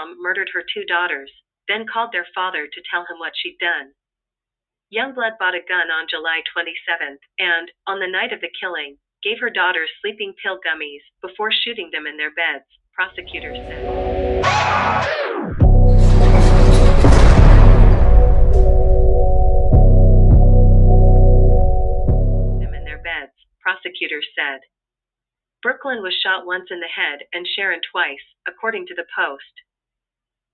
mom murdered her 2 daughters, then called their father to tell him what she'd done. Youngblood bought a gun on July 27th and, on the night of the killing, gave her daughters sleeping pill gummies before shooting them in their beds, prosecutors said. Brooklynn was shot once in the head and Sharon twice, according to the Post.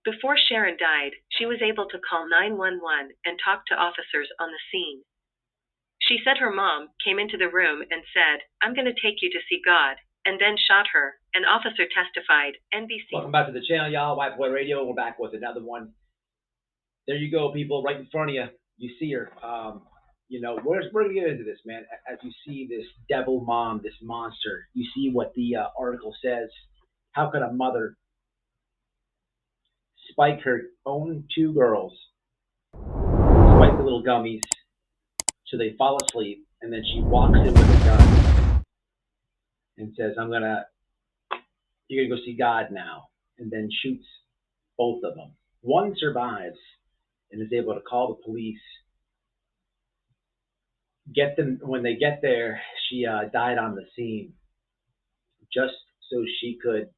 Before Sharon died, she was able to call 911 and talk to officers on the scene. She said her mom came into the room and said, "I'm going to take you to see God," and then shot her. An officer testified, NBC. Welcome back to the channel, y'all. White Boy Radio. We're back with another one. There you go, people, right in front of you. You see her. We're going to get into this, man. As you see this devil mom, this monster, you see what the article says. How could a mother spike her own 2 girls, spike the little gummies, so they fall asleep, and then she walks in with a gun and says, you're going to go see God now, and then shoots both of them. One survives and is able to call the police. Get them when they get there. She died on the scene, just so she could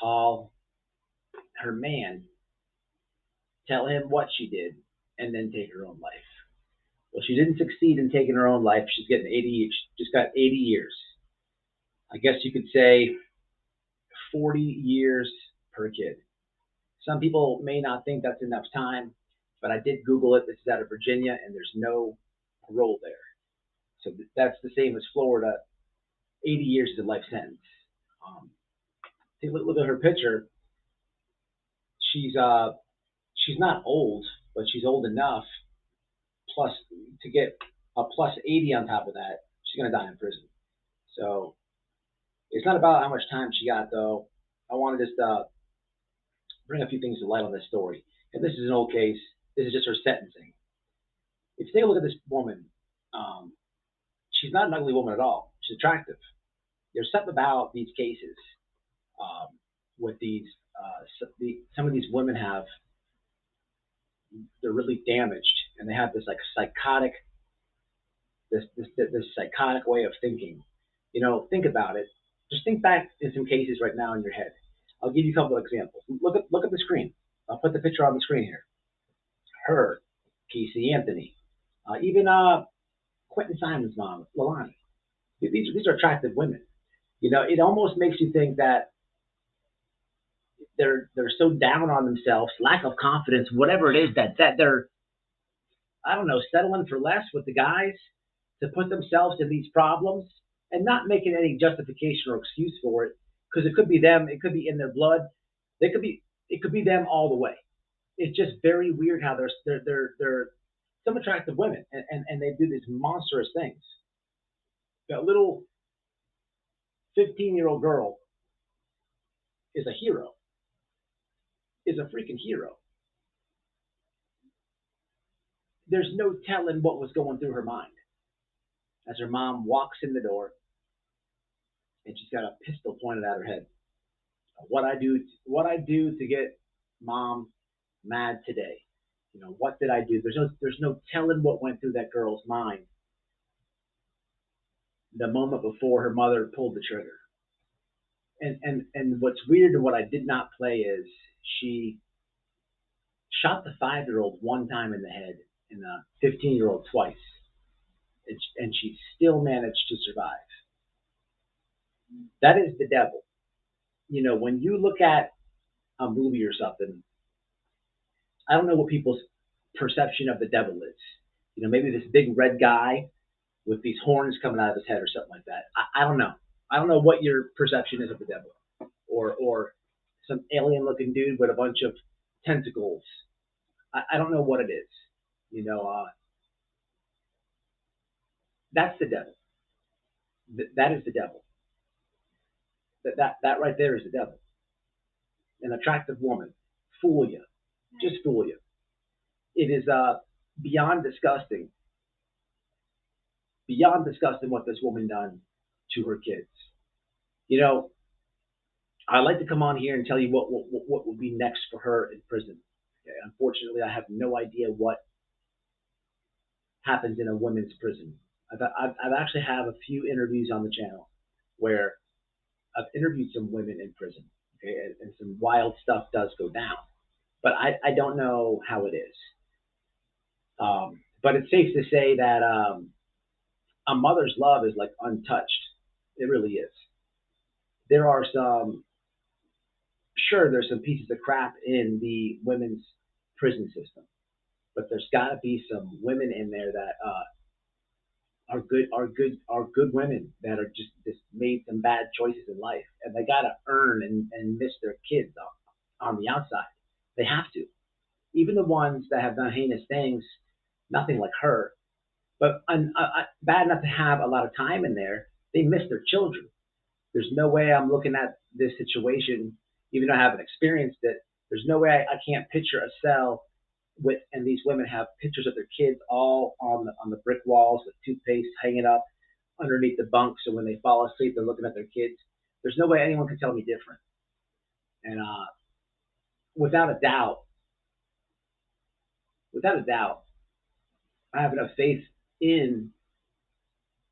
call her man, tell him what she did, and then take her own life. Well, she didn't succeed in taking her own life. She's getting 80. She just got 80 years. I guess you could say 40 years per kid. Some people may not think that's enough time, but I did Google it. This is out of Virginia, and there's no parole there. So that's the same as Florida. 80 years is a life sentence. Take a look at her picture. She's not old, but she's old enough. Plus, to get a plus 80 on top of that, she's gonna die in prison. So it's not about how much time she got, though. I want to just bring a few things to light on this story. And this is an old case. This is just her sentencing. If you take a look at this woman, she's not an ugly woman at all. She's attractive. There's something about these cases with these, some of these women they're really damaged, and they have this like psychotic, this psychotic way of thinking. Think about it. Just think back in some cases right now in your head. I'll give you a couple of examples. Look at the screen. I'll put the picture on the screen here. Her, Casey Anthony, even Quentin Simon's mom, Lilani. These are attractive women. It almost makes you think that they're so down on themselves, lack of confidence, whatever it is, that they're, I don't know, settling for less with the guys to put themselves in these problems, and not making any justification or excuse for it, because it could be them, it could be in their blood, it could be them all the way. It's just very weird how they're some attractive women, and they do these monstrous things. That little 15-year-old girl is a hero, is a freaking hero. There's no telling what was going through her mind as her mom walks in the door and she's got a pistol pointed at her head. What I do to get mom mad today? What did I do? There's no telling what went through that girl's mind the moment before her mother pulled the trigger. And what's weird and what I did not play is she shot the 5-year-old one time in the head and the 15-year-old twice, and she still managed to survive. That is the devil. When you look at a movie or something, I don't know what people's perception of the devil is. Maybe this big red guy with these horns coming out of his head or something like that. I don't know. I don't know what your perception is of the devil, or some alien-looking dude with a bunch of tentacles. I don't know what it is. That's the devil. That is the devil. That right there is the devil. An attractive woman, fool you, just fool you. It is beyond disgusting what this woman done to her kids. I'd like to come on here and tell you what will be next for her in prison. Okay? Unfortunately, I have no idea what happens in a women's prison. I've actually have a few interviews on the channel where I've interviewed some women in prison, okay, and some wild stuff does go down. But I don't know how it is. But it's safe to say that a mother's love is like untouched. It really is. There are some, sure, there's some pieces of crap in the women's prison system, but there's got to be some women in there that are good women that are just made some bad choices in life, and they got to earn and miss their kids on the outside. They have to. Even the ones that have done heinous things, nothing like her, but bad enough to have a lot of time in there, they miss their children. There's no way I'm looking at this situation, even though I haven't experienced it. There's no way I can't picture a cell with, and these women have pictures of their kids all on the brick walls with toothpaste hanging up underneath the bunk, so when they fall asleep, they're looking at their kids. There's no way anyone can tell me different. And without a doubt, without a doubt, I have enough faith in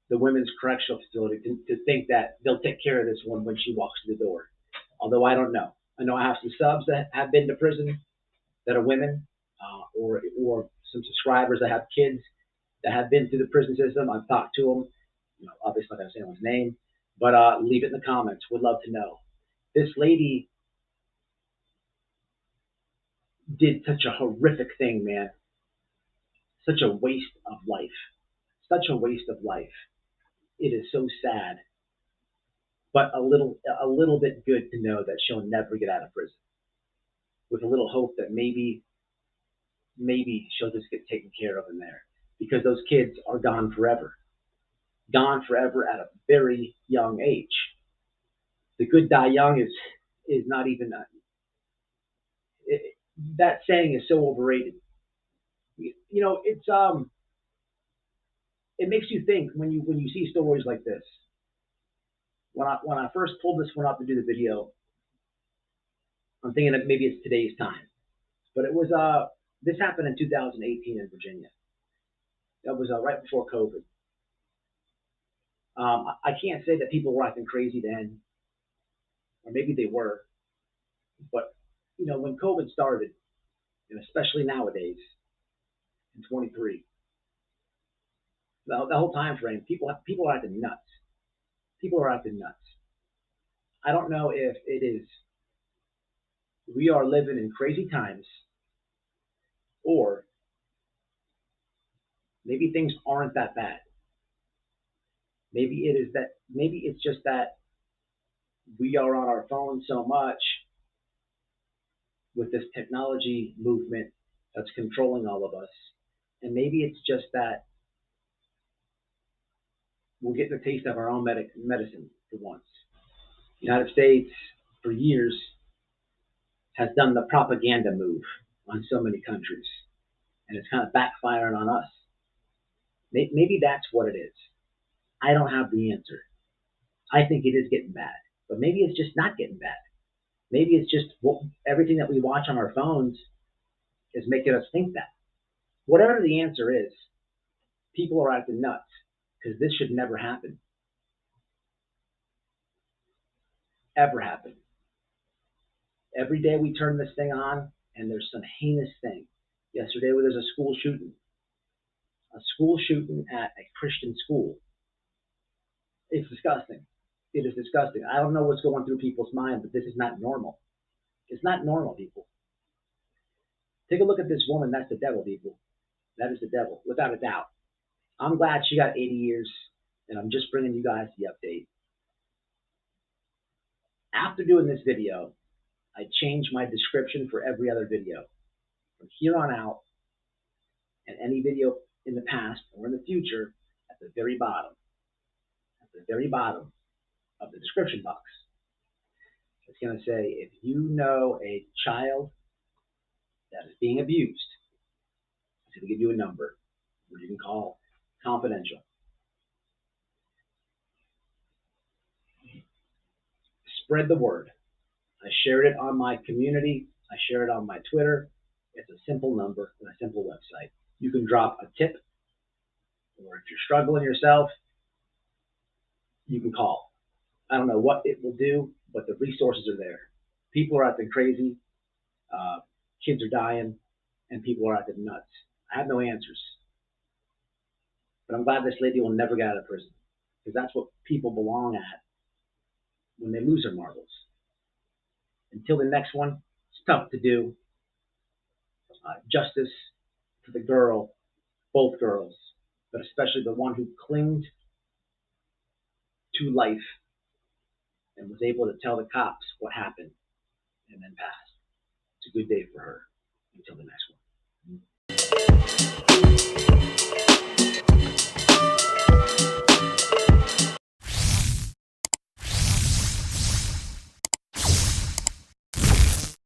the women's correctional facility to think that they'll take care of this one when she walks through the door. Although I don't know. I know I have some subs that have been to prison that are women, or some subscribers that have kids that have been through the prison system. I've talked to them. You know, obviously I'm not gonna say anyone's name, but leave it in the comments. Would love to know. This lady did such a horrific thing, man. Such a waste of life. Such a waste of life. It is so sad, but a little bit good to know that she'll never get out of prison. With a little hope that maybe she'll just get taken care of in there, because those kids are gone forever at a very young age. The good die young is not even that saying is so overrated. You know, it makes you think when you see stories like this. When I first pulled this one up to do the video, I'm thinking that maybe it's today's time, but it was this happened in 2018 in Virginia. That was right before COVID. I can't say that people were acting crazy then, or maybe they were, but you know, when COVID started, and especially nowadays in 23, the whole time frame, people are acting nuts. People are acting nuts. I don't know if it is we are living in crazy times, or maybe things aren't that bad. Maybe it's just that we are on our phones so much with this technology movement that's controlling all of us. And maybe it's just that we'll get the taste of our own medicine for once. The United States, for years, has done the propaganda move on so many countries, and it's kind of backfiring on us. Maybe that's what it is. I don't have the answer. I think it is getting bad, but maybe it's just not getting bad. Maybe it's just everything that we watch on our phones is making us think that. Whatever the answer is, people are acting nuts, because this should never happen. Ever happen. Every day we turn this thing on, and there's some heinous thing. Yesterday, there's a school shooting. A school shooting at a Christian school. It's disgusting. It is disgusting. I don't know what's going through people's mind, but this is not normal. It's not normal, people. Take a look at this woman. That's the devil, people. That is the devil, without a doubt. I'm glad she got 80 years, and I'm just bringing you guys the update. After doing this video, I changed my description for every other video. From here on out, and any video in the past or in the future, at the very bottom of the description box, it's going to say, if you know a child that is being abused, it's going to give you a number where you can call confidential. Spread the word. I shared it on my community. I shared it on my Twitter. It's a simple number and a simple website. You can drop a tip, or if you're struggling yourself, you can call. I don't know what it will do, but the resources are there. People are acting crazy. Kids are dying, and people are acting nuts. I have no answers, but I'm glad this lady will never get out of prison, because that's what people belong at when they lose their marbles. Until the next one, it's tough to do. Justice for the girl, both girls, but especially the one who clinged to life and was able to tell the cops what happened and then passed. It's a good day for her. Until the next one.